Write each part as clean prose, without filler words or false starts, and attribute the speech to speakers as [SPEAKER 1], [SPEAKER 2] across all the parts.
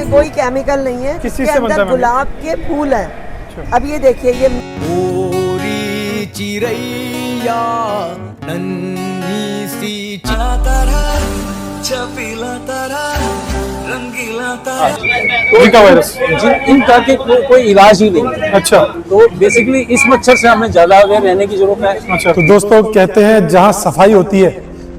[SPEAKER 1] इसमें कोई केमिकल नहीं है।
[SPEAKER 2] किस चीज़
[SPEAKER 1] इसके
[SPEAKER 2] से बनता
[SPEAKER 1] अंदर
[SPEAKER 2] है?
[SPEAKER 1] गुलाब के फूल हैं।
[SPEAKER 2] अच्छा।
[SPEAKER 1] अब ये देखिए, ये
[SPEAKER 3] चिरैया नन्ही सी तरह छपीला तरह रंगीला तरह।
[SPEAKER 2] जीका वायरस
[SPEAKER 4] इनका के कोई इलाज ही नहीं है।
[SPEAKER 2] अच्छा।
[SPEAKER 4] तो बेसिकली इस मच्छर से हमें ज्यादा अवेयर रहने की जरूरत है।
[SPEAKER 2] अच्छा, तो दोस्तों कहते हैं जहाँ सफाई होती है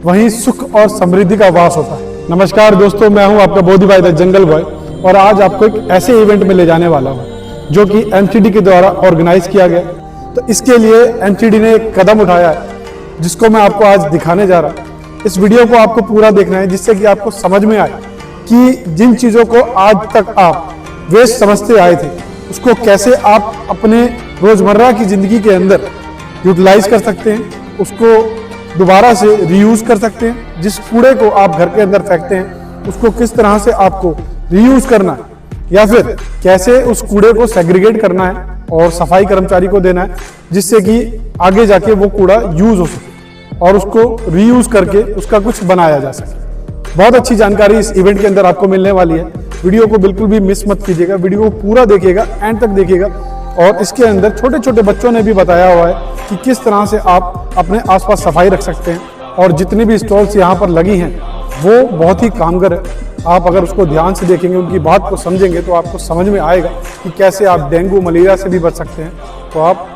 [SPEAKER 2] वहीं सुख और समृद्धि का वास होता है। नमस्कार दोस्तों, मैं हूँ आपका बोधी भाई द जंगल बॉय और आज आपको एक ऐसे इवेंट में ले जाने वाला हूँ जो कि एमसीडी के द्वारा ऑर्गेनाइज किया गया। तो इसके लिए एमसीडी ने एक कदम उठाया है जिसको मैं आपको आज दिखाने जा रहा हूँ। इस वीडियो को आपको पूरा देखना है जिससे कि आपको समझ में आए कि जिन चीज़ों को आज तक आप वेस्ट समझते आए थे उसको कैसे आप अपने रोजमर्रा की जिंदगी के अंदर यूटिलाइज कर सकते हैं, उसको दोबारा से रीयूज कर सकते हैं। जिस कूड़े को आप घर के अंदर फेंकते हैं उसको किस तरह से आपको रीयूज करना है या फिर कैसे उस कूड़े को सेग्रीगेट करना है और सफाई कर्मचारी को देना है जिससे कि आगे जाके वो कूड़ा यूज हो सके और उसको रीयूज करके उसका कुछ बनाया जा सके। बहुत अच्छी जानकारी इस इवेंट के अंदर आपको मिलने वाली है। वीडियो को बिल्कुल भी मिस मत कीजिएगा, वीडियो को पूरा देखिएगा, एंड तक देखिएगा। और इसके अंदर छोटे छोटे बच्चों ने भी बताया हुआ है कि किस तरह से आप अपने आसपास सफाई रख सकते हैं और जितनी भी स्टॉल्स यहाँ पर लगी हैं वो बहुत ही कामगर है। आप अगर उसको ध्यान से देखेंगे, उनकी बात को समझेंगे तो आपको समझ में आएगा कि कैसे आप डेंगू मलेरिया से भी बच सकते हैं। तो आप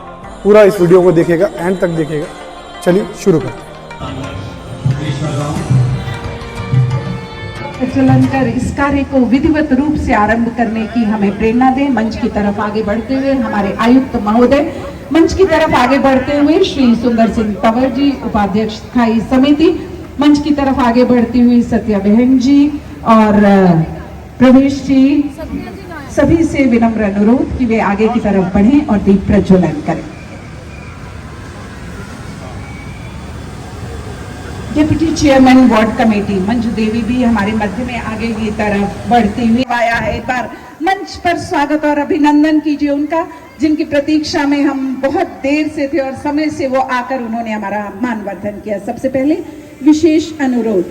[SPEAKER 2] पूरा इस वीडियो को देखिएगा, एंड तक देखिएगा। चलिए शुरू करते हैं।
[SPEAKER 5] प्रज्वलन कर इस कार्य को विधिवत रूप से आरंभ करने की हमें प्रेरणा दे। मंच की तरफ आगे बढ़ते हुए हमारे आयुक्त महोदय, मंच की तरफ आगे बढ़ते हुए श्री सुंदर सिंह तंवर जी, उपाध्यक्ष स्थायी समिति, मंच की तरफ आगे बढ़ती हुई सत्या बहन जी और प्रवेश जी, सभी से विनम्र अनुरोध कि वे आगे की तरफ बढ़ें और दीप प्रज्वलन करें। Deputy chairman ward committee Manju Devi भी हमारे मध्य में आगे की तरफ बढ़ती हुई आया है। एक बार मंच पर स्वागत और अभिनंदन कीजिए उनका, जिनकी प्रतीक्षा में हम बहुत देर से थे और समय से वो आकर उन्होंने हमारा मानवर्धन किया। सबसे पहले विशेष अनुरोध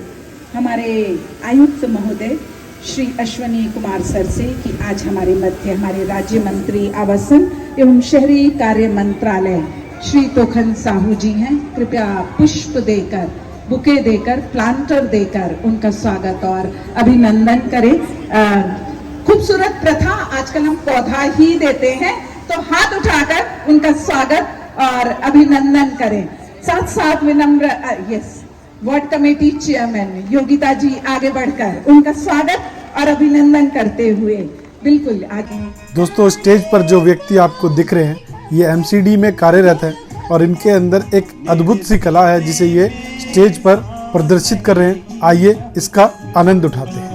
[SPEAKER 5] हमारे आयुक्त महोदय श्री अश्वनी कुमार सर से कि आज हमारे मध्य हमारे राज्य मंत्री आवासन एवं शहरी कार्य मंत्रालय श्री तोखन साहू जी हैं। कृपया पुष्प देकर, बुके देकर, प्लांटर देकर उनका स्वागत और अभिनंदन करें। खूबसूरत प्रथा, आजकल हम पौधा ही देते हैं, तो हाथ उठाकर उनका स्वागत और अभिनंदन करें। साथ साथ विनम्र वार्ड कमेटी चेयरमैन योगिता जी आगे बढ़कर उनका स्वागत और अभिनंदन करते हुए बिल्कुल आगे।
[SPEAKER 2] दोस्तों, स्टेज पर जो व्यक्ति आपको दिख रहे हैं ये एमसीडी में कार्यरत है और इनके अंदर एक अद्भुत सी कला है जिसे ये स्टेज पर प्रदर्शित कर रहे हैं। आइए इसका आनंद उठाते हैं।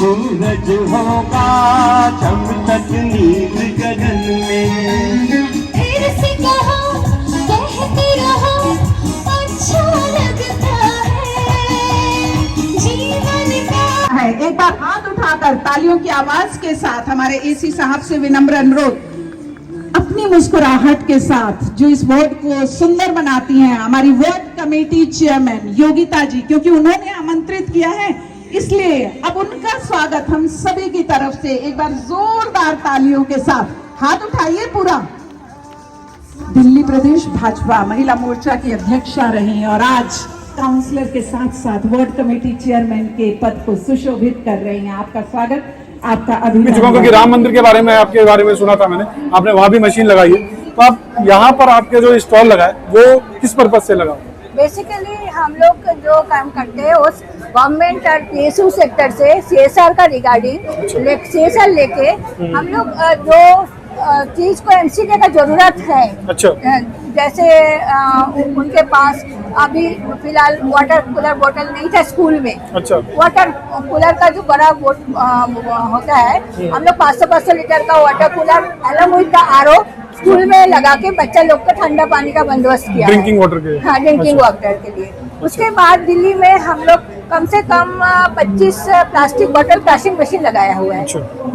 [SPEAKER 6] सूरज होगा जब तक नील गगन में, फिर से कहो कहते रहो अच्छा लगता है जीवन का
[SPEAKER 5] है। एक बार हाथ उठाकर तालियों की आवाज के साथ हमारे एसी साहब से विनम्र अनुरोध, अपनी मुस्कुराहट के साथ जो इस वार्ड को सुंदर बनाती हैं हमारी वार्ड कमेटी चेयरमैन योगिता जी, क्योंकि उन्होंने आमंत्रित किया है इसलिए अब उनका स्वागत हम सभी की तरफ से एक बार जोरदार तालियों के साथ। हाथ उठाइए पूरा। दिल्ली प्रदेश भाजपा महिला मोर्चा की अध्यक्षा रही और आज काउंसलर के साथ साथ वार्ड कमेटी चेयरमैन के पद को सुशोभित कर रही हैं। आपका स्वागत, आपका अभिनंदन।
[SPEAKER 2] क्योंकि राम मंदिर के बारे में आपके बारे में सुना था मैंने, आपने वहाँ भी मशीन लगाई है, तो आप यहाँ पर आपके जो स्टॉल लगा है वो किस पर्पज से लगा?
[SPEAKER 7] बेसिकली हम लोग जो काम करते हैं उस गवर्नमेंट और पीएसयू सेक्टर से सीएसआर का रिगार्डिंग सीएसआर लेके हम लोग जो चीज को एमसीडी का जरूरत है। अच्छा। जैसे उनके पास अभी फिलहाल वाटर कूलर बोतल नहीं था स्कूल में। अच्छा। वाटर कूलर का जो बड़ा होता है, हम लोग 500 लीटर का वाटर कूलर अलग विद द आरओ स्कूल में लगा के बच्चा लोग को ठंडा पानी का बंदोबस्त किया। ड्रिंकिंग वाटर के? हाँ, ड्रिंकिंग वाटर के लिए। उसके बाद दिल्ली में हम लोग कम से कम 25 प्लास्टिक बॉटल प्लास्टिक मशीन लगाया हुआ है,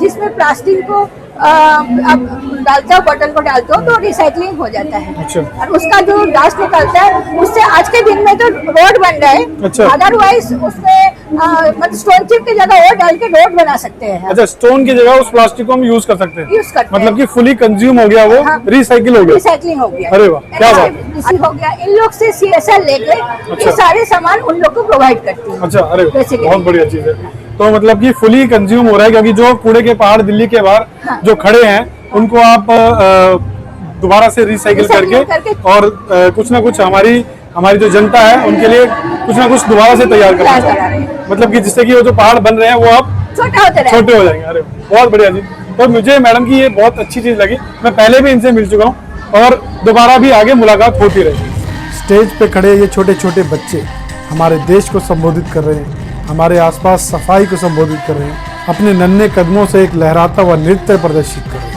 [SPEAKER 7] जिसमें प्लास्टिक को अब डालते हो बॉटल को डालते हो तो रिसाइकलिंग हो जाता है।
[SPEAKER 2] अच्छा।
[SPEAKER 7] और उसका जो डास्ट निकलता है उससे आज के दिन में तो रोड बन रहा है।
[SPEAKER 2] अच्छा।
[SPEAKER 7] अदरवाइज उसमें मतलब स्टोन चिप की जगह और डाल के रोड बना सकते हैं।
[SPEAKER 2] अच्छा, स्टोन की जगह उस प्लास्टिक को हम यूज कर सकते हैं।
[SPEAKER 7] यूज करते हैं।
[SPEAKER 2] मतलब कि फुली कंज्यूम हो गया, वो
[SPEAKER 7] हाँ।
[SPEAKER 2] रिसाइकिल हो गया।
[SPEAKER 7] रिसाइकलिंग हो गया।
[SPEAKER 2] अरे वाह, क्या बात।
[SPEAKER 7] इसी हो गया। इन लोग से CSR लेके ये सारे सामान उन लोग को प्रोवाइड करती है।
[SPEAKER 2] अच्छा, अरे वाह,
[SPEAKER 7] Basically।
[SPEAKER 2] बहुत बढ़िया चीज है। तो मतलब कि फुली कंज्यूम हो रहा है, क्योंकि जो कूड़े के पहाड़ दिल्ली के बाहर जो खड़े हैं उनको आप दोबारा से रिसाइकिल करके और कुछ ना कुछ हमारी जो जनता है उनके लिए कुछ ना कुछ दोबारा से तैयार करना चाहिए। मतलब कि जिससे कि वो जो पहाड़ बन रहे हैं वो अब छोटे हो जाएंगे। अरे बहुत बढ़िया जी। तो मुझे मैडम की ये बहुत अच्छी चीज लगी। मैं पहले भी इनसे मिल चुका हूँ और दोबारा भी आगे मुलाकात होती रहेगी। स्टेज पे खड़े ये छोटे छोटे बच्चे हमारे देश को संबोधित कर रहे हैं, हमारे आसपास सफाई को संबोधित कर रहे हैं, अपने नन्हे कदमों से एक लहराता हुआ नृत्य प्रदर्शित कर रहे हैं।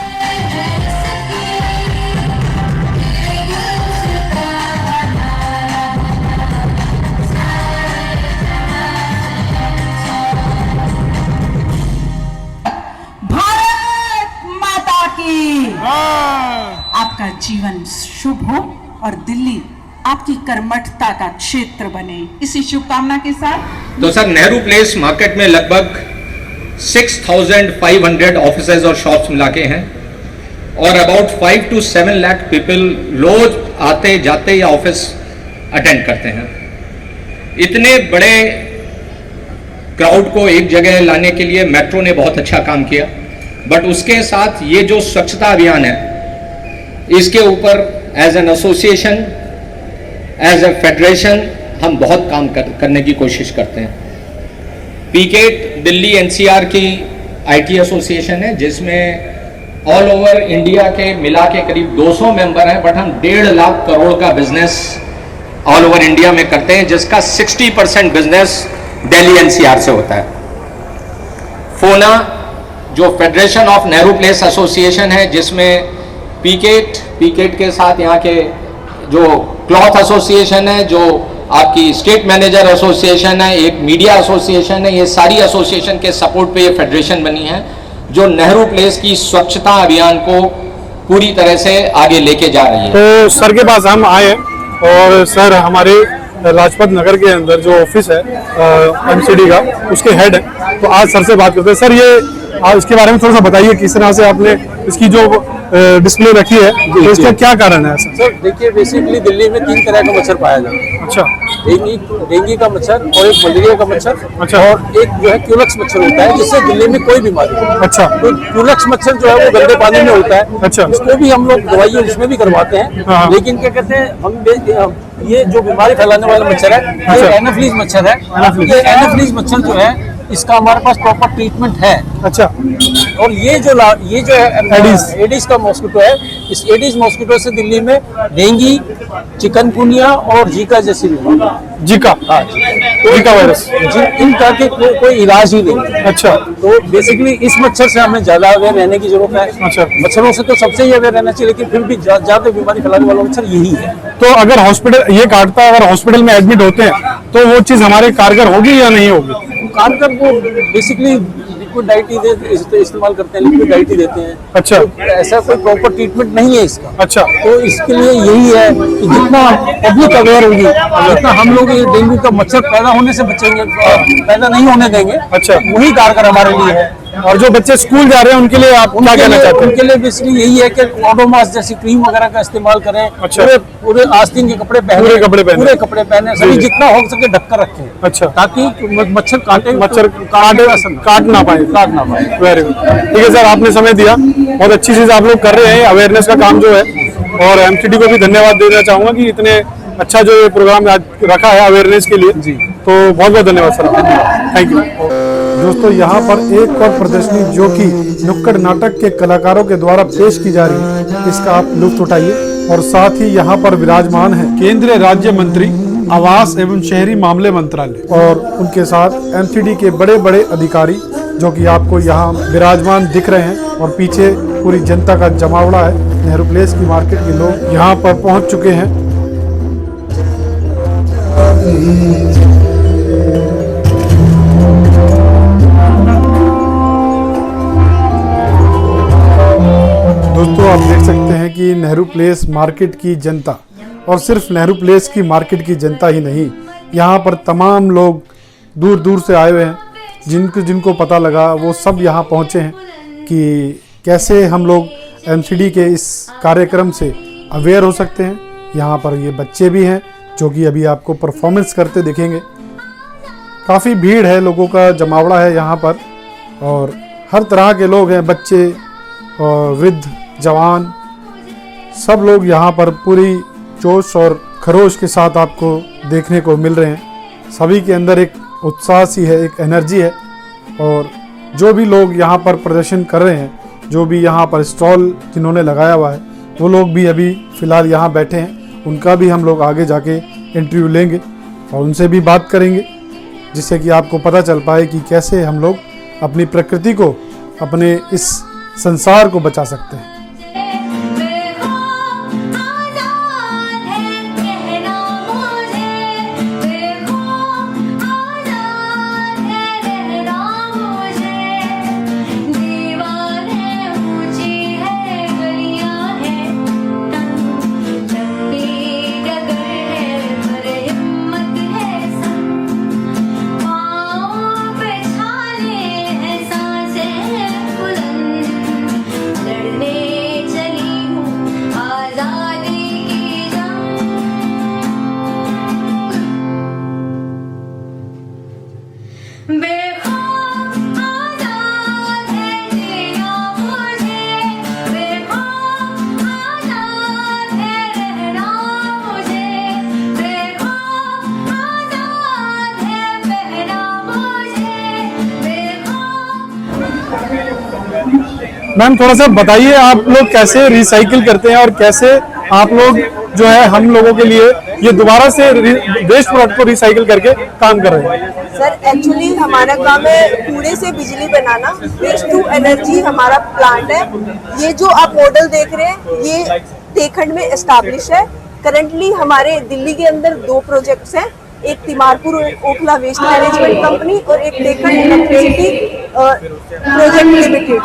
[SPEAKER 5] भारत माता की। आपका जीवन शुभ हो और दिल्ली आपकी कर्मठता का क्षेत्र बने, इसी शुभकामना के साथ।
[SPEAKER 8] तो सर, नेहरू प्लेस मार्केट में लगभग 6,500 ऑफिसेज और शॉप्स मिला के हैं और अबाउट 5 to 7 लाख पीपल रोज आते जाते या ऑफिस अटेंड करते हैं। इतने बड़े क्राउड को एक जगह लाने के लिए मेट्रो ने बहुत अच्छा काम किया, बट उसके साथ ये जो स्वच्छता अभियान है इसके ऊपर as an association, as a federation हम बहुत काम करने की कोशिश करते हैं। पीकेट दिल्ली NCR की IT एसोसिएशन है जिसमें ऑल ओवर इंडिया के मिला के करीब 200 मेंबर हैं, बट हम 1.5 लाख करोड़ का बिजनेस ऑल ओवर इंडिया में करते हैं, जिसका 60% बिजनेस दिल्ली NCR से होता है। फोना जो federation of Nehru place association है जिसमें पीकेट के साथ यहाँ के जो क्लॉथ एसोसिएशन है, जो आपकी स्टेट मैनेजर एसोसिएशन है, एक मीडिया एसोसिएशन है, ये सारी एसोसिएशन के सपोर्ट पे ये फेडरेशन बनी है जो नेहरू प्लेस की स्वच्छता अभियान को पूरी तरह से आगे लेके जा रही है।
[SPEAKER 2] तो सर के पास हम आए और सर हमारे लाजपत नगर के अंदर जो ऑफिस है MCD का, उसके हेड है। तो आज सर से बात करते हैं। सर, ये इसके बारे में थोड़ा सा बताइए, किस तरह से आपने इसकी जो डिस्प्ले रखी है तो इसका क्या कारण है?
[SPEAKER 4] सर देखिए, बेसिकली दिल्ली में 3 तरह का मच्छर पाया जाता है।
[SPEAKER 2] अच्छा।
[SPEAKER 4] डेंगू का मच्छर और एक मलेरिया का मच्छर।
[SPEAKER 2] अच्छा।
[SPEAKER 4] और एक जो है क्यूलक्स मच्छर होता है जिससे दिल्ली में कोई बीमारी नहीं।
[SPEAKER 2] अच्छा।
[SPEAKER 4] तो क्यूलक्स मच्छर जो है वो गंदे पानी में होता है।
[SPEAKER 2] अच्छा।
[SPEAKER 4] उसको भी हम लोग दवाइयाँ उसमें भी करवाते हैं।
[SPEAKER 2] हाँ।
[SPEAKER 4] लेकिन क्या कहते हैं, हम ये जो बीमारी फैलाने वाला मच्छर है ये एनाफिलीज मच्छर है। ये एनाफिलीज मच्छर जो है इसका हमारे पास प्रॉपर ट्रीटमेंट है।
[SPEAKER 2] अच्छा।
[SPEAKER 4] और ये जो है एडिस का मॉस्किटो है, इस एडिस मॉस्किटो से दिल्ली में डेंगू, चिकनगुनिया और जीका जैसी बीमारी।
[SPEAKER 2] जीका? हाँ, जीका वायरस।
[SPEAKER 4] इनका कोई इलाज ही नहीं।
[SPEAKER 2] अच्छा।
[SPEAKER 4] तो बेसिकली इस मच्छर से हमें ज्यादा अवेयर रहने की जरूरत है।
[SPEAKER 2] अच्छा।
[SPEAKER 4] मच्छरों से तो सबसे ही अवेयर रहना चाहिए, लेकिन फिर भी ज्यादा बीमारी फैलाने वाला मच्छर यही है।
[SPEAKER 2] तो अगर हॉस्पिटल ये काटता है, अगर हॉस्पिटल में एडमिट होते हैं तो वो चीज हमारे कारगर होगी या नहीं होगी?
[SPEAKER 4] कारगर वो बेसिकली लिक्विड डाइट ही इस्तेमाल करते हैं, लिक्विड डाइट ही देते हैं।
[SPEAKER 2] अच्छा।
[SPEAKER 4] तो ऐसा कोई प्रॉपर ट्रीटमेंट नहीं है इसका।
[SPEAKER 2] अच्छा।
[SPEAKER 4] तो इसके लिए यही है कि जितना पब्लिक अवेयर होगी, जितना हम लोग ये डेंगू का मच्छर पैदा होने से बचेंगे, पैदा नहीं होने देंगे,
[SPEAKER 2] अच्छा,
[SPEAKER 4] वही कारगर हमारे लिए है।
[SPEAKER 2] और जो बच्चे स्कूल जा रहे हैं उनके लिए आप क्या कहना चाहते हैं?
[SPEAKER 4] उनके लिए बेसिकली यही है कि ओडोमॉस जैसी क्रीम वगैरह का इस्तेमाल करें।
[SPEAKER 2] अच्छा।
[SPEAKER 4] पूरे आस्तीन के कपड़े पहने, पूरे कपड़े पहने, सभी जितना हो सके ढककर रखें। अच्छा। ताकि मच्छर काट ना पाए।
[SPEAKER 2] वेरी गुड, ठीक है सर, आपने समय दिया, बहुत अच्छी चीज आप लोग कर रहे हैं, अवेयरनेस का काम जो है। और MCD को भी धन्यवाद देना चाहूंगा कि इतने अच्छा जो ये प्रोग्राम आज रखा है अवेयरनेस के लिए। जी, तो बहुत बहुत धन्यवाद सर, थैंक यू। दोस्तों, यहाँ पर एक और प्रदर्शनी जो कि नुक्कड़ नाटक के कलाकारों के द्वारा पेश की जा रही है, इसका आप लुत्फ उठाइए। और साथ ही यहाँ पर विराजमान है केंद्रीय राज्य मंत्री आवास एवं शहरी मामले मंत्रालय और उनके साथ MCD के बड़े बड़े अधिकारी जो कि आपको यहाँ विराजमान दिख रहे हैं। और पीछे पूरी जनता का जमावड़ा है, नेहरू प्लेस की मार्केट के लोग यहाँ पर पहुँच चुके हैं। कि नेहरू प्लेस मार्केट की जनता, और सिर्फ नेहरू प्लेस की मार्केट की जनता ही नहीं, यहाँ पर तमाम लोग दूर दूर से आए हुए हैं, जिनको पता लगा वो सब यहाँ पहुँचे हैं कि कैसे हम लोग एमसीडी के इस कार्यक्रम से अवेयर हो सकते हैं। यहाँ पर ये बच्चे भी हैं जो कि अभी आपको परफॉर्मेंस करते दिखेंगे। काफ़ी भीड़ है, लोगों का जमावड़ा है यहाँ पर, और हर तरह के लोग हैं, बच्चे और वृद्ध, जवान, सब लोग यहाँ पर पूरी जोश और खरोश के साथ आपको देखने को मिल रहे हैं। सभी के अंदर एक उत्साह सी है, एक एनर्जी है, और जो भी लोग यहाँ पर प्रदर्शन कर रहे हैं, जो भी यहाँ पर स्टॉल जिन्होंने लगाया हुआ है, वो लोग भी अभी फ़िलहाल यहाँ बैठे हैं। उनका भी हम लोग आगे जाके इंटरव्यू लेंगे और उनसे भी बात करेंगे, जिससे कि आपको पता चल पाए कि कैसे हम लोग अपनी प्रकृति को, अपने इस संसार को बचा सकते हैं। मैम थोड़ा सा बताइए, आप लोग कैसे रिसाइकिल करते हैं और कैसे आप लोग जो है हम लोगों के लिए ये दोबारा से वेस्ट प्रोडक्ट को रिसाइकिल करके काम कर रहे हैं?
[SPEAKER 1] सर एक्चुअली हमारा काम है कूड़े से बिजली बनाना। वेस्ट टू एनर्जी हमारा प्लांट है। ये जो आप मॉडल देख रहे हैं ये तेखंड में एस्टैब्लिश है। करंटली हमारे दिल्ली के अंदर 2 प्रोजेक्ट्स हैं, एक Timarpur Okhla waste management company और एक तेखंड इलेक्ट्रिसिटी प्रोजेक्ट लिमिटेड।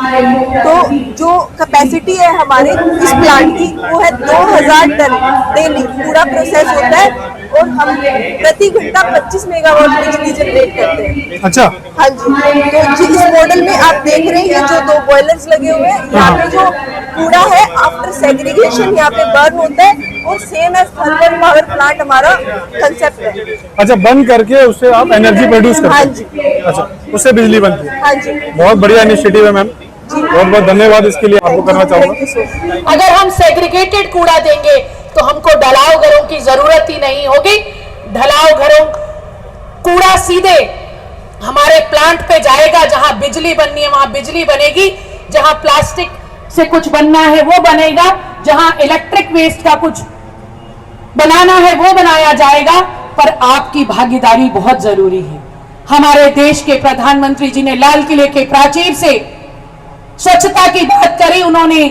[SPEAKER 1] तो जो कैपेसिटी है हमारे इस प्लांट की वो है 2000 टन डेली पूरा प्रोसेस होता है, और हम प्रति घंटा 25 मेगावाट बिजली जनरेट करते हैं।
[SPEAKER 2] अच्छा,
[SPEAKER 1] हाँ जी। तो इस मॉडल में आप देख रहे हैं ये जो 2 बॉयलर्स लगे हुए हैं, यहाँ पे जो कूड़ा है आफ्टर सेग्रीगेशन यहाँ पे बर्न होता है, और same as thermal power plant हमारा कंसेप्ट है।
[SPEAKER 2] अच्छा, बंद करके उससे आप एनर्जी प्रोड्यूस करते हैं?
[SPEAKER 1] हाँ जी।
[SPEAKER 2] अच्छा, उससे बिजली बनती है?
[SPEAKER 1] हाँ जी।
[SPEAKER 2] बहुत बढ़िया इनिशिएटिव है मैम, बहुत बहुत धन्यवाद इसके लिए आपको करना चाहूँगा।
[SPEAKER 9] अगर हम सेग्रीगेटेड कूड़ा देंगे तो हमको ढलाव घरों की जरूरत ही नहीं होगी। ढलाव घरों कूड़ा सीधे हमारे प्लांट पे जाएगा, जहां बिजली बननी है वहां बिजली बनेगी, जहां प्लास्टिक से कुछ बनना है वो बनेगा, जहां इलेक्ट्रिक वेस्ट का कुछ बनाना है वो बनाया जाएगा। पर आपकी भागीदारी बहुत जरूरी है। हमारे देश के प्रधानमंत्री जी ने लाल किले के प्राचीर से स्वच्छता की बात करी। उन्होंने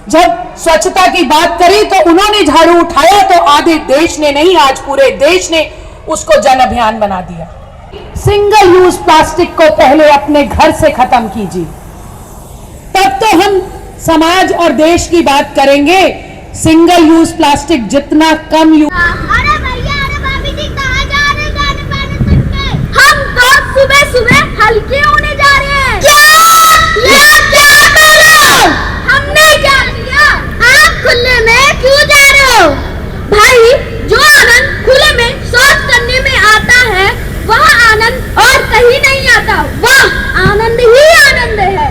[SPEAKER 9] जब स्वच्छता की बात करी तो उन्होंने झाड़ू उठाया, तो आधे देश ने नहीं, आज पूरे देश ने उसको जन अभियान बना दिया। सिंगल यूज प्लास्टिक को पहले अपने घर से खत्म कीजिए, तब तो हम समाज और देश की बात करेंगे। सिंगल यूज प्लास्टिक जितना कम यूज।
[SPEAKER 10] अरे भैया, अरे भाभी जी, कहाँ जा रहे हैं गाने पाने सुन के? हम तो सुबह सुबह हल्के होने जा रहे हैं। क्या? यार क्या कर रहे हो? हमने क्या किया? आप खुले में क्यों जा रहे हो? भाई, जो आनंद खुले में शौच करने में आता है वह आनंद और कहीं नहीं आता। वह आनंद ही आनंद है।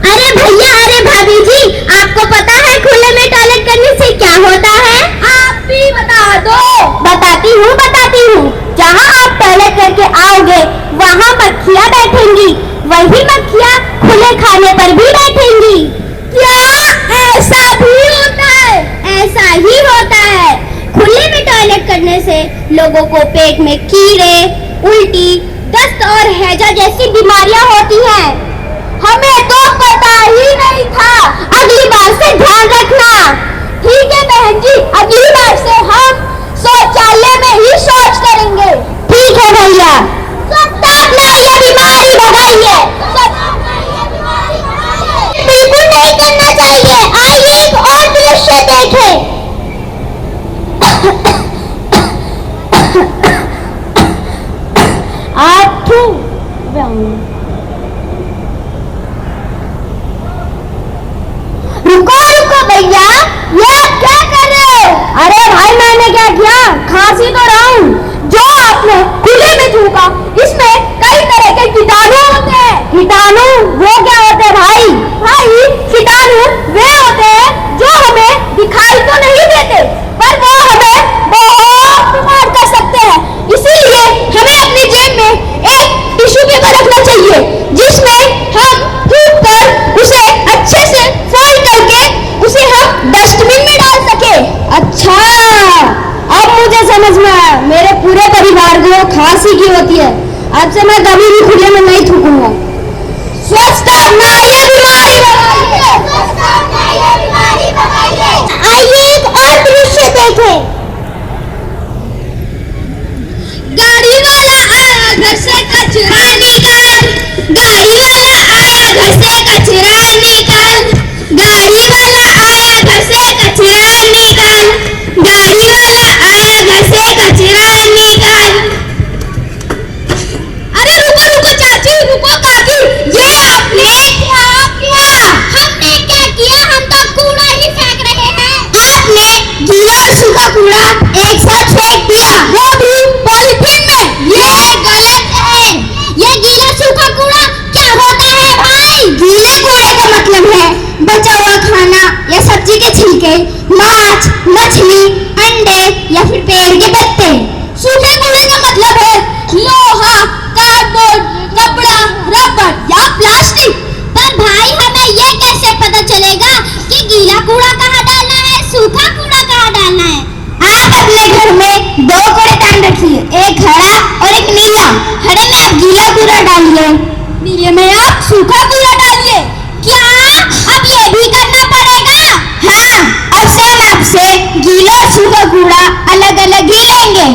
[SPEAKER 10] अरे भैया, अरे भाभी जी, आपको पता है खुले में टॉयलेट करने से क्या होता है? आप भी बता दो। बताती हूँ। जहाँ आप टॉयलेट करके आओगे वहाँ मक्खियाँ बैठेंगी, वही मक्खियाँ खुले खाने पर भी बैठेंगी। क्या ऐसा भी होता है? ऐसा ही होता है। खुले में टॉयलेट करने से लोगों को पेट में कीड़े, उल्टी, दस्त और हैजा जैसी बीमारियां होती हैं। हमें तो पता ही नहीं था। अगली बार से ध्यान रखना। ठीक है बहन जी, अगली बार से हम शौचालय में ही शौच करेंगे। ठीक है भैया। स्वच्छता अपनाइए, बीमारी भगाइए। बिल्कुल नहीं करना चाहिए। आइए एक और दृश्य देखे। रुको रुको भैया, ये आप क्या कर रहे हो? अरे भाई मैंने क्या किया, खांसी तो रहा हूँ। जो आपने खुले में थूका, इसमें कई तरह के कीटाणु होते हैं। कीटाणु वो क्या होते हैं भाई? भाई कीटाणु वे होते हैं जो हमें दिखाई तो नहीं देते, पर वो हमें बहुत बीमार कर सकते हैं। इसीलिए हमें अपनी जेब में एक टिश्यू पेपर रखना चाहिए, जिसमें हम थूक कर उसे अच्छे से फोल्ड करके उसे हम डस्टबिन में डाल सके। अच्छा, अब मुझे समझ में आया। मेरे पूरे परिवार को खांसी की होती है, अब से मैं कभी भी खुले में नहीं थूकूंगा। स्वच्छता अपना ये बीमारी भगाइए। आइए एक और दृश्य देखें। गाड़ी वाला आया घर से कचरा निकाल, गाड़ी वाला आया घर से कचरा निकाल, गाड़ी वाला आया घर से कचरा निकाल, गाड़ी वाला आया घर से कचरा निकाल। अरे रुको रुको चाची, रुको काकी, ये आपने क्या किया? हमने क्या किया, हम तो कूड़ा ही फेंक रहे हैं। आपने गीला और सूखा कूड़ा एक साथ फेंक दिया, वो भी पॉलीथीन में। ये गलत है। ये गीला सूखा कूड़ा क्या होता है भाई? गीले कूड़े का मतलब है बचा हुआ खाना या सब्जी के छिलके, मांस, मछली, अंडे या फिर पेड़ के पत्ते। सूखे कूड़े का मतलब है लोहा, कार्डबोर्ड, कपड़ा, रबर या प्लास्टिक। पर भाई हमें ये कैसे पता चलेगा कि गीला कूड़ा कहाँ डालना है, सूखा कूड़ा कहाँ डालना है? आप अपने घर में दो कूड़ेदान रखिए, एक हरा और एक नीला। हरे में आप गीला कूड़ा डालिए, नीले में आप सूखा कूड़ा डालिए। क्या अब ये भी करना पड़ेगा? हाँ, अब से हम आपसे गीला और सूखा कूड़ा अलग अलग ही लेंगे,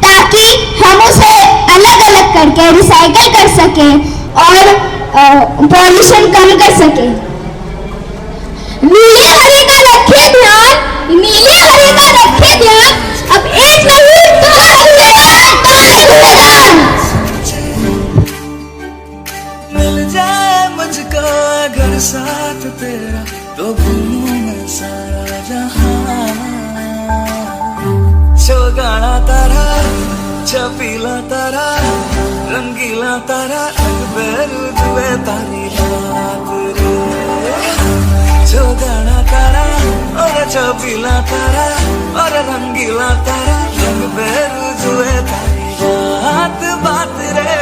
[SPEAKER 10] ताकि हम उसे अलग अलग करके रिसाइकल कर सके और पॉल्यूशन कम कर सके। नीले हरे का रखिए ध्यान, नीले हरे का रखिए ध्यान। अब एक नहीं दो कूड़ेदान।
[SPEAKER 3] मिल जाए मुझको अगर साथ तेरा, तो घूमूं मैं सारा जहां। चौगाना तारा, छपीला तारा, रंगीला तारा, रंग बेरूद वे तारी रात रे। चौगाना तारा और छपीला तारा और रंगीला तारा, रंग बेरूद वे तारी रात बात रे।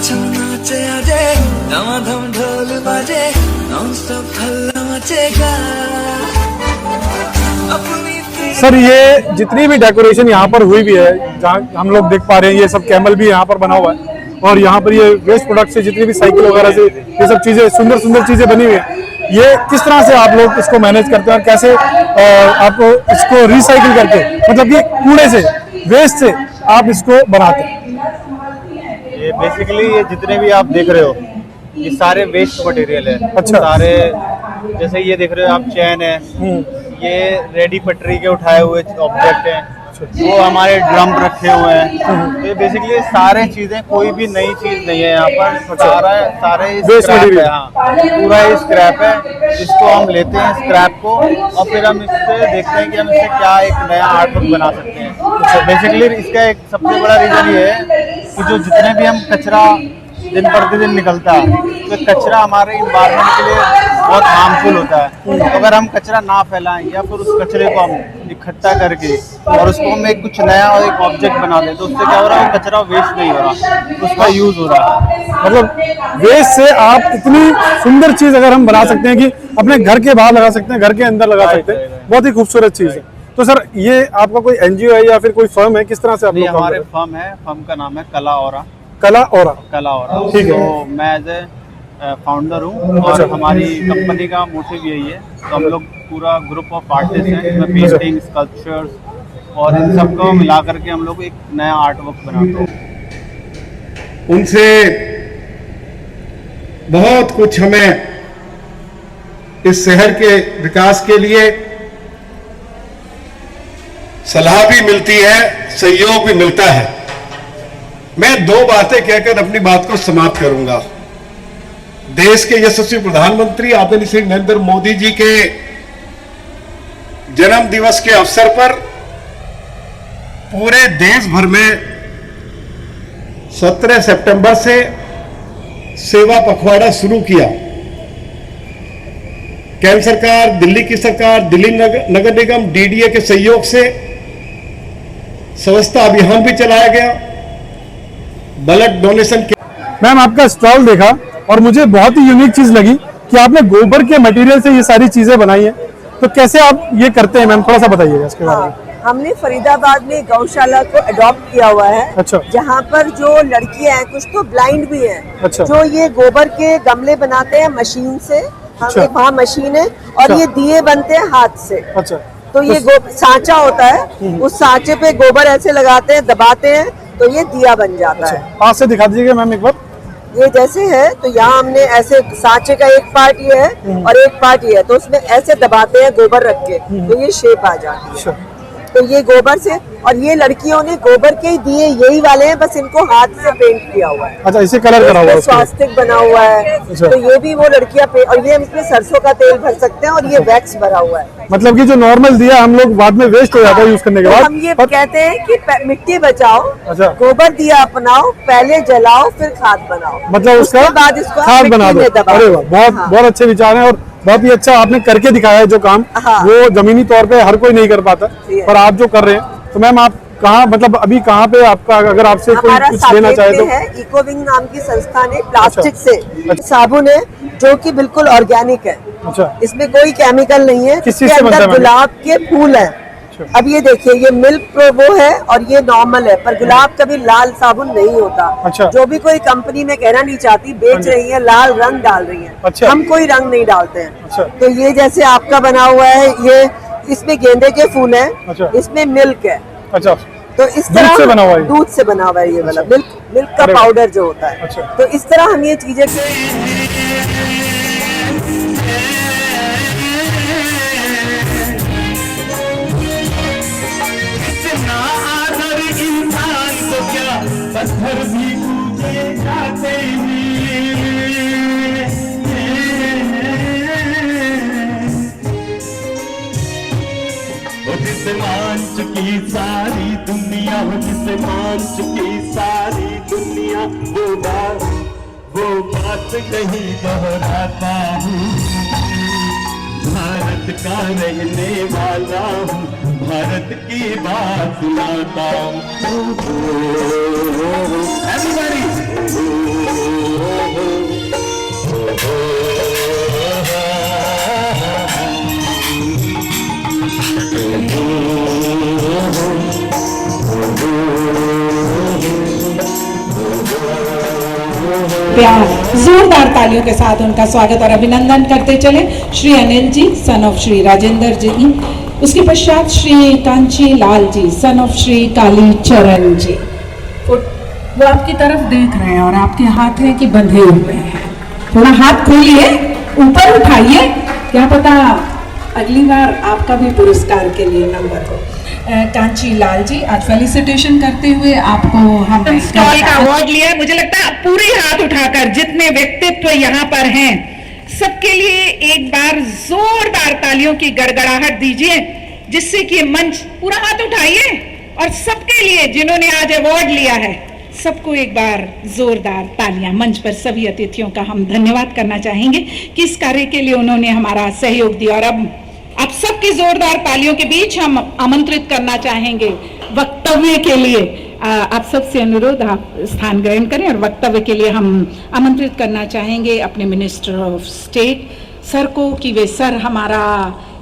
[SPEAKER 3] नाचे आजे, धमाधम ढोल बाजे, नॉन स्टॉप हल्ला मचेगा अपनी।
[SPEAKER 2] सर ये जितनी भी डेकोरेशन यहाँ पर हुई भी है, जहाँ हम लोग देख पा रहे हैं, ये सब कैमल भी यहाँ पर बना हुआ है, और यहाँ पर ये वेस्ट प्रोडक्ट से जितनी भी साइकिल वगैरह से ये सब चीजें, सुंदर सुंदर चीजें बनी हुई है। ये किस तरह से आप लोग इसको मैनेज करते हैं और कैसे आप इसको रिसाइकिल करके, मतलब ये कूड़े से, वेस्ट से आप इसको बनाते हैं?
[SPEAKER 11] ये बेसिकली ये जितने भी आप देख रहे हो, ये सारे वेस्ट मटेरियल है।
[SPEAKER 2] अच्छा।
[SPEAKER 11] सारे जैसे ये देख रहे हो आप, चैन है, ये रेडी पटरी के उठाए हुए ऑब्जेक्ट हैं, वो हमारे ड्रम रखे हुए हैं। ये बेसिकली सारे चीजें, कोई भी नई चीज नहीं है यहाँ पर, सारे स्क्रैप है। हाँ, पूरा ये स्क्रैप है, इसको हम लेते हैं स्क्रैप को, और फिर हम इससे देखते हैं कि हम इससे क्या एक नया आर्टवर्क बना सकते हैं। तो बेसिकली इसका एक सबसे बड़ा रीजन ये है कि जो जितने भी हम कचरा दिन प्रतिदिन निकलता है, तो कचरा हमारे इन्वायरमेंट के लिए बहुत हार्मफुल होता है। तो अगर हम कचरा ना फैलाएं या फिर उस कचरे को हम इकट्ठा करके और उसको हम एक कुछ नया और एक ऑब्जेक्ट बना दें, तो उससे क्या हो रहा है, कचरा वेस्ट नहीं हो रहा, उसका यूज हो रहा है।
[SPEAKER 2] मतलब वेस्ट से आप इतनी सुंदर चीज अगर हम बना सकते हैं कि अपने घर के बाहर लगा सकते हैं, घर के अंदर लगा सकते हैं, बहुत ही खूबसूरत चीज है। तो सर ये आपका कोई एनजीओ है या फिर कोई फर्म है, किस तरह से आप लोग?
[SPEAKER 11] हमारे फर्म है, फर्म का नाम है कला औरा।
[SPEAKER 2] कला औरा।
[SPEAKER 11] कला औरा,
[SPEAKER 2] ठीक है।
[SPEAKER 11] तो मैं एज ए फाउंडर हूँ, और हमारी कंपनी का मोटिव यही है। तो हम लोग पूरा ग्रुप ऑफ आर्टिस्ट हैं, इसमें पेंटिंग, स्कल्पचर्स और इन सबको मिला करके हम लोग एक नया आर्ट वर्क बनाते हैं।
[SPEAKER 12] उनसे बहुत कुछ हमें इस शहर के विकास के लिए सलाह भी मिलती है, सहयोग भी मिलता है। मैं दो बातें कहकर अपनी बात को समाप्त करूंगा। देश के यशस्वी प्रधानमंत्री आदरणीय श्री नरेंद्र मोदी जी के जन्म दिवस के अवसर पर पूरे देश भर में 17 सितंबर से सेवा पखवाड़ा शुरू किया। केंद्र सरकार, दिल्ली की सरकार, दिल्ली नगर निगम, डीडीए के सहयोग से स्वच्छता अभियान भी चलाया गया। ब्लड डोनेशन के
[SPEAKER 2] मैम आपका स्टॉल देखा और मुझे बहुत ही यूनिक चीज लगी कि आपने गोबर के मटेरियल से ये सारी चीजें बनाई हैं। तो कैसे आप ये करते हैं मैम, थोड़ा सा बताइएगा इसके बारे में।
[SPEAKER 1] हमने फरीदाबाद में गौशाला को अडॉप्ट किया हुआ है।
[SPEAKER 2] अच्छा।
[SPEAKER 1] जहाँ पर जो लड़कियां हैं, कुछ तो ब्लाइंड भी हैं,
[SPEAKER 2] अच्छा।
[SPEAKER 1] जो ये गोबर के गमले बनाते हैं मशीन से।
[SPEAKER 2] अच्छा।
[SPEAKER 1] हम वहाँ मशीन है और
[SPEAKER 2] अच्छा।
[SPEAKER 1] ये दिए बनते हैं हाथ से।
[SPEAKER 2] अच्छा।
[SPEAKER 1] तो ये सांचा होता है, उस सांचे पे गोबर ऐसे लगाते हैं, दबाते हैं, तो ये दिया बन जाता है।
[SPEAKER 2] पास से दिखा दीजिएगा मैम एक बार।
[SPEAKER 1] ये जैसे है, तो यहाँ हमने ऐसे सांचे का एक पार्ट ये है और एक पार्ट ये है, तो उसमें ऐसे दबाते हैं गोबर रख के, तो ये शेप आ जाती है। तो ये गोबर से, और ये लड़कियों ने गोबर के ही दिए यही वाले हैं, बस इनको हाथ से पेंट किया हुआ है।
[SPEAKER 2] अच्छा, इसे कलर करा हुआ है,
[SPEAKER 1] स्वास्तिक बना हुआ है।
[SPEAKER 2] अच्छा।
[SPEAKER 1] तो ये भी वो लड़कियां और ये हम इसमें सरसों का तेल भर सकते हैं, और ये वैक्स भरा हुआ है।
[SPEAKER 2] मतलब कि जो नॉर्मल दिया हम लोग बाद में वेस्ट हो जाता है यूज करने के बाद।
[SPEAKER 1] हम ये कहते हैं कि मिट्टी बचाओ,
[SPEAKER 2] अच्छा।
[SPEAKER 1] गोबर दिया अपनाओ, पहले जलाओ फिर खाद बनाओ,
[SPEAKER 2] मतलब उसका
[SPEAKER 1] बाद इसको
[SPEAKER 2] खाद बना दो। अरे वाह, बहुत अच्छे विचार हैं और बहुत ही अच्छा आपने करके दिखाया है। जो काम वो जमीनी तौर पे हर कोई नहीं कर पाता, पर आप जो कर रहे हैं। तो मैम आप कहाँ, मतलब अभी कहाँ पे आपका, अगर आपसे कोई कुछ लेना चाहे तो?
[SPEAKER 1] है इकोविंग नाम की संस्था ने प्लास्टिक से साबुन है, जो कि बिल्कुल ऑर्गेनिक है।
[SPEAKER 2] अच्छा।
[SPEAKER 1] इसमें कोई केमिकल नहीं है।
[SPEAKER 2] किस चीज से बनता है?
[SPEAKER 1] गुलाब के फूल है। अब ये देखिए, ये मिल्क वो है और ये नॉर्मल है, पर गुलाब कभी लाल साबुन नहीं होता।
[SPEAKER 2] अच्छा।
[SPEAKER 1] जो भी कोई कंपनी में कहना नहीं चाहती, बेच रही है, लाल रंग डाल रही है।
[SPEAKER 2] अच्छा।
[SPEAKER 1] हम कोई रंग नहीं डालते हैं।
[SPEAKER 2] अच्छा।
[SPEAKER 1] तो ये जैसे आपका बना हुआ है, ये इसमें गेंदे के फूल है।
[SPEAKER 2] अच्छा।
[SPEAKER 1] इसमें मिल्क है।
[SPEAKER 2] अच्छा।
[SPEAKER 1] तो इस तरह
[SPEAKER 2] दूध से बना हुआ है?
[SPEAKER 1] दूध से बना हुआ है ये वाला मिल्क का पाउडर जो होता है।
[SPEAKER 2] अच्छा।
[SPEAKER 1] तो इस तरह हम ये चीजें
[SPEAKER 6] पत्थर भी पूछे जाते जिसे मान चुकी सारी दुनिया, जिसे मान चुकी सारी दुनिया, वो बात कहीं दोहराता हूँ। भारत का रहने वाला हूँ, भारत की बात सुनाता हूँ।
[SPEAKER 5] प्यार जोरदार तालियों के साथ उनका स्वागत और अभिनंदन करते चले श्री अनिल जी सन ऑफ श्री राजेंद्र जी, उसके पश्चात श्री कांची लाल जी सन ऑफ श्री काली चरण जी। वो आपकी तरफ देख रहे हैं और आपके हाथ है कि बंधे हुए हैं। थोड़ा हाथ खोलिए, ऊपर उठाइए, क्या पता अगली बार आपका भी पुरस्कार के लिए नंबर हो। कांची लाल जी, आज फेलिसिटेशन करते हुए आपको हम
[SPEAKER 13] स्टॉल का अवार्ड लिया। मुझे लगता है पूरे हाथ उठाकर जितने व्यक्तित्व यहाँ पर हैं, सबके लिए एक बार जोरदार तालियों की गड़गड़ाहट दीजिए, जिससे कि मंच पूरा हाथ उठाइए और सबके लिए जिन्होंने आज अवार्ड लिया है, सबको एक बार जोरदार तालियां। मंच पर सभी अतिथियों का हम धन्यवाद करना चाहेंगे कि इस कार्य के लिए उन्होंने हमारा सहयोग दिया। और अब आप सबकी जोरदार तालियों के बीच हम आमंत्रित करना चाहेंगे वक्तव्य के लिए। आप सबसे अनुरोध, आप स्थान ग्रहण करें और वक्तव्य के लिए हम आमंत्रित करना चाहेंगे अपने मिनिस्टर ऑफ स्टेट सर को, कि वे सर हमारा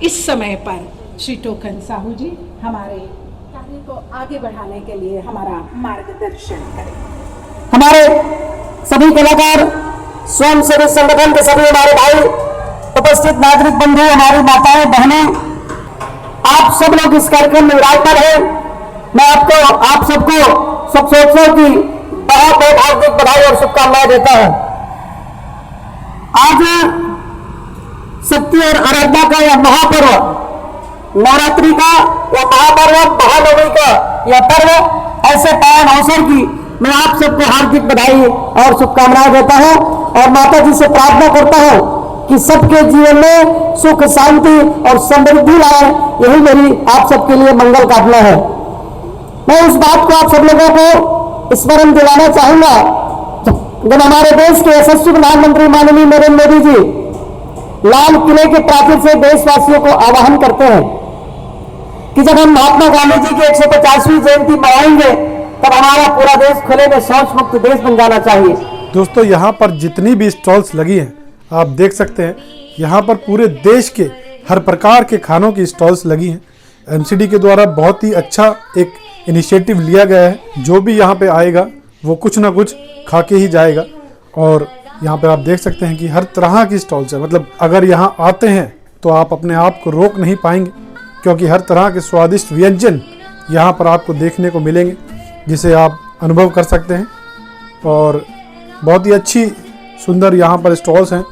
[SPEAKER 13] इस समय पर श्री टोकन साहू जी हमारे कार्य को आगे बढ़ाने के लिए हमारा मार्गदर्शन करें।
[SPEAKER 14] हमारे सभी कलाकार, स्वयंसेवी संगठन के सभी हमारे भाई, उपस्थित नागरिक बंधु, हमारी माताएं बहनें, आप सब लोग इस कार्यक्रम में विराजमान हैं। मैं आप सबको सब सोचो कि बहुत बहुत हार्दिक बधाई और शुभकामनाएं देता हूं। आज शक्ति और आराधना का यह महापर्व, नवरात्रि का यह महापर्व, महानवमी का यह पर्व, ऐसे पावन अवसर की मैं आप सबको हार्दिक बधाई और शुभकामनाएं देता हूं और माता जी से प्रार्थना करता हूं कि सबके जीवन में सुख, शांति और समृद्धि लाए। यही मेरी आप सबके लिए मंगल कामना है। मैं उस बात को आप सब लोगों को स्मरण दिलाना चाहूंगा जब हमारे देश के यशस्वी प्रधानमंत्री माननीय नरेंद्र मोदी जी लाल किले के प्राचीर से देशवासियों को आह्वान करते हैं कि जब हम महात्मा गांधी जी की 150वीं जयंती मनाएंगे तब हमारा पूरा देश खुले में शौच मुक्त देश बन जाना चाहिए।
[SPEAKER 2] दोस्तों, यहाँ पर जितनी भी स्टॉल्स लगी हैं आप देख सकते हैं, यहाँ पर पूरे देश के हर प्रकार के खानों की स्टॉल्स लगी हैं। एमसीडी के द्वारा बहुत ही अच्छा एक इनिशिएटिव लिया गया है। जो भी यहाँ पे आएगा वो कुछ ना कुछ खा के ही जाएगा। और यहाँ पे आप देख सकते हैं कि हर तरह की स्टॉल्स है। मतलब अगर यहाँ आते हैं तो आप अपने आप को रोक नहीं पाएंगे, क्योंकि हर तरह के स्वादिष्ट व्यंजन यहाँ पर आपको देखने को मिलेंगे जिसे आप अनुभव कर सकते हैं। और बहुत ही अच्छी सुंदर यहाँ पर स्टॉल्स हैं।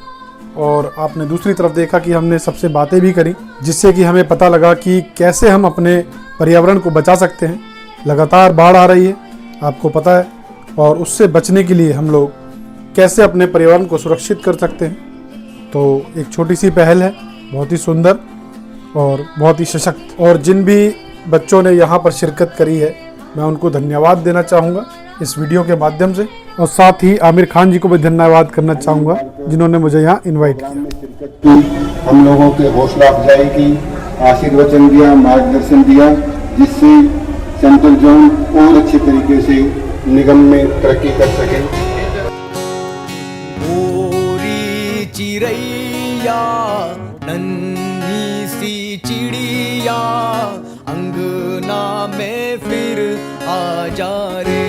[SPEAKER 2] और आपने दूसरी तरफ देखा कि हमने सबसे बातें भी करी, जिससे कि हमें पता लगा कि कैसे हम अपने पर्यावरण को बचा सकते हैं। लगातार बाढ़ आ रही है, आपको पता है, और उससे बचने के लिए हम लोग कैसे अपने पर्यावरण को सुरक्षित कर सकते हैं। तो एक छोटी सी पहल है, बहुत ही सुंदर और बहुत ही सशक्त। और जिन भी बच्चों ने यहाँ पर शिरकत करी है मैं उनको धन्यवाद देना चाहूँगा इस वीडियो के माध्यम से। और साथ ही आमिर खान जी को भी धन्यवाद करना चाहूँगा जिन्होंने मुझे यहाँ इनवाइट किया।
[SPEAKER 15] हम लोगों के हौसला अफजाई की, आशीर्वचन दिया, मार्गदर्शन दिया, जिससे सेंट्रल जोन और अच्छे तरीके से निगम में तरक्की कर सके।
[SPEAKER 3] गोरी चिड़ैया नन्ही सी चिड़िया अंगना में फिर आ जा रे।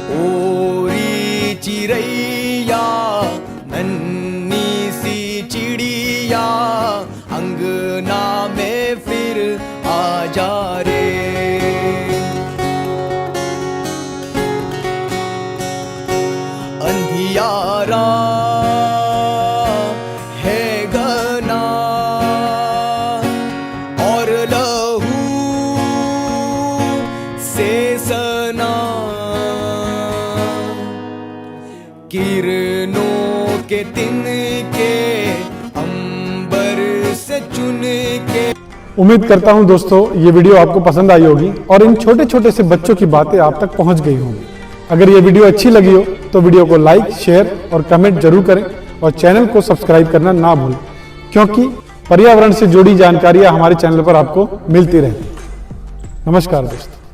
[SPEAKER 3] गोरी चिड़ैया नन्ही सी चिड़िया अंगना में फिर आ जा रे। अंधियारा है घना और लहू से सना, किरणों के तिनके अंबर से चुन के।
[SPEAKER 2] उम्मीद करता हूं दोस्तों ये वीडियो आपको पसंद आई होगी और इन छोटे छोटे से बच्चों की बातें आप तक पहुंच गई होंगी। अगर ये वीडियो अच्छी लगी हो तो वीडियो को लाइक, शेयर और कमेंट जरूर करें और चैनल को सब्सक्राइब करना ना भूलें, क्योंकि पर्यावरण से जुड़ी जानकारियां हमारे चैनल पर आपको मिलती रहती है। नमस्कार दोस्तों।